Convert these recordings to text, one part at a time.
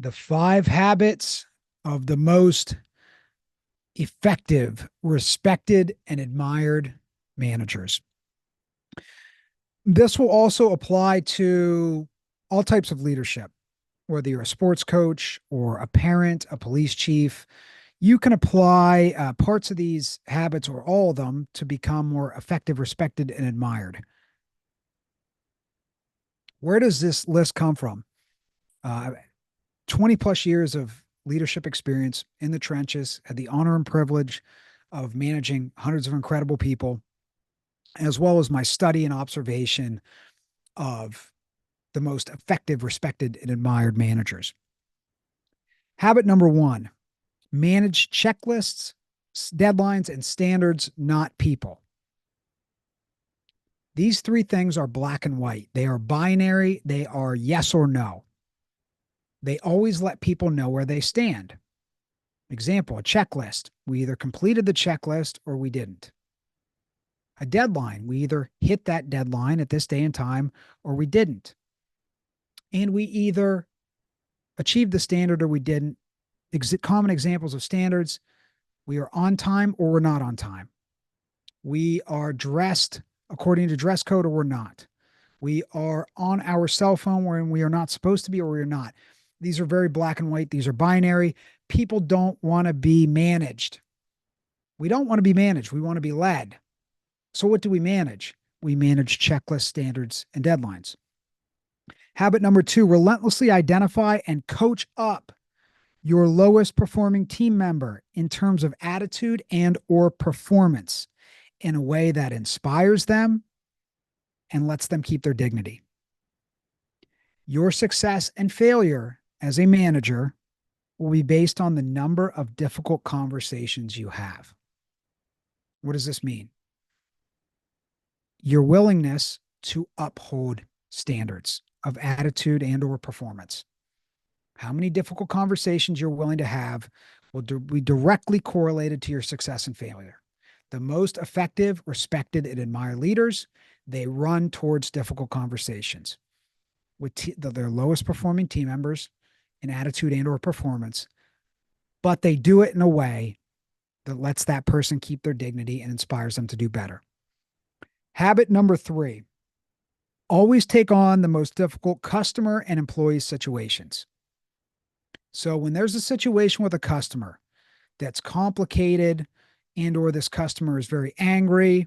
The 5 habits of the most effective, respected, and admired managers. This will also apply to all types of leadership, whether you're a sports coach or a parent, a police chief. You can apply parts of these habits or all of them to become more effective, respected, and admired. Where does this list come from? Uh, 20 plus years of leadership experience in the trenches, had the honor and privilege of managing hundreds of incredible people, as well as my study and observation of the most effective, respected, and admired managers. Habit number 1, manage checklists, deadlines, and standards, not people. These 3 things are black and white. They are binary. They are yes or no. They always let people know where they stand. Example, a checklist. We either completed the checklist or we didn't. A deadline. We either hit that deadline at this day and time or we didn't. And we either achieved the standard or we didn't. Common examples of standards. We are on time or we're not on time. We are dressed according to dress code or we're not. We are on our cell phone when we are not supposed to be or we are not. These are very black and white. These are binary. People don't want to be managed. We don't want to be managed. We want to be led. So what do we manage? We manage checklists, standards, and deadlines. Habit number 2, relentlessly identify and coach up your lowest performing team member in terms of attitude and or performance in a way that inspires them and lets them keep their dignity. Your success and failure as a manager will be based on the number of difficult conversations you have. What does this mean? Your willingness to uphold standards of attitude and or performance. How many difficult conversations you're willing to have will be directly correlated to your success and failure. The most effective, respected, and admired leaders, they run towards difficult conversations with their lowest performing team members in attitude and or performance, but they do it in a way that lets that person keep their dignity and inspires them to do better. Habit number 3, always take on the most difficult customer and employee situations. So when there's a situation with a customer that's complicated and or this customer is very angry,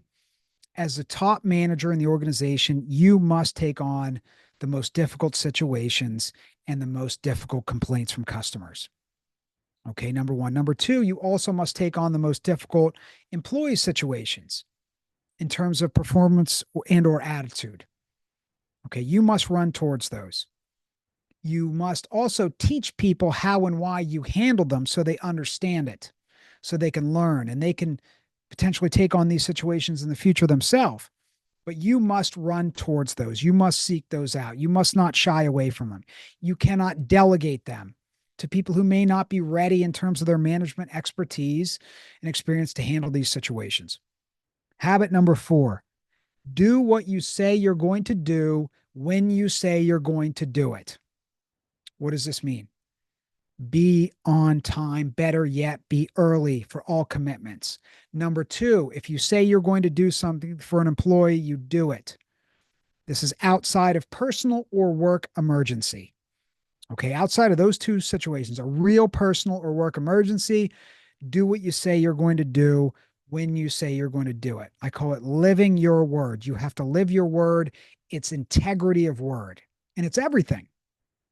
as the top manager in the organization, you must take on the most difficult situations and the most difficult complaints from customers. Okay, number 1. Number 2, you also must take on the most difficult employee situations in terms of performance and or attitude. Okay, you must run towards those. You must also teach people how and why you handle them so they understand it, so they can learn and they can potentially take on these situations in the future themselves. But you must run towards those. You must seek those out. You must not shy away from them. You cannot delegate them to people who may not be ready in terms of their management expertise and experience to handle these situations. Habit number 4, do what you say you're going to do when you say you're going to do it. What does this mean? Be on time. Better yet, be early for all commitments. Number 2, if you say you're going to do something for an employee, you do it. This is outside of personal or work emergency. Okay, outside of those 2 situations, a real personal or work emergency, do what you say you're going to do when you say you're going to do it. I call it living your word. You have to live your word. It's integrity of word, and it's everything.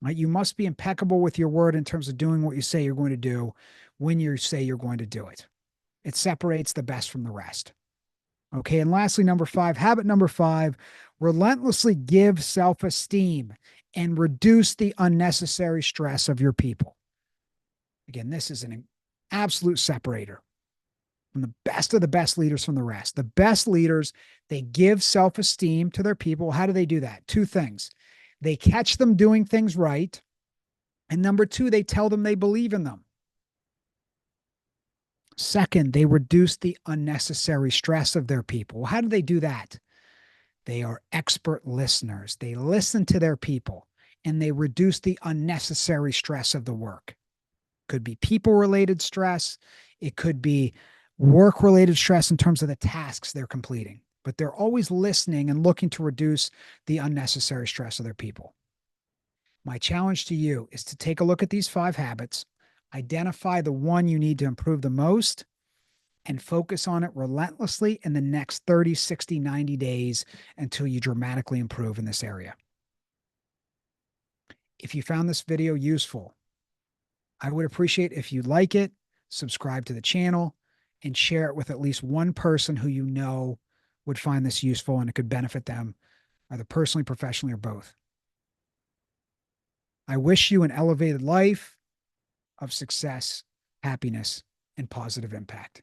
Right? You must be impeccable with your word in terms of doing what you say you're going to do when you say you're going to do it. It separates the best from the rest. Okay, and lastly, number 5, habit number 5, relentlessly give self-esteem and reduce the unnecessary stress of your people. Again, this is an absolute separator from the best of the best leaders from the rest. The best leaders, they give self-esteem to their people. How do they do that? 2 things. They catch them doing things right. And number 2, they tell them they believe in them. Second, they reduce the unnecessary stress of their people. How do they do that? They are expert listeners. They listen to their people and they reduce the unnecessary stress of the work. Could be people related stress. It could be work related stress in terms of the tasks they're completing, but they're always listening and looking to reduce the unnecessary stress of their people. My challenge to you is to take a look at these 5 habits, identify the one you need to improve the most, and focus on it relentlessly in the next 30, 60, 90 days until you dramatically improve in this area. If you found this video useful, I would appreciate if you like it, subscribe to the channel, and share it with at least one person who you know would find this useful and it could benefit them, either personally, professionally, or both. I wish you an elevated life of success, happiness, and positive impact.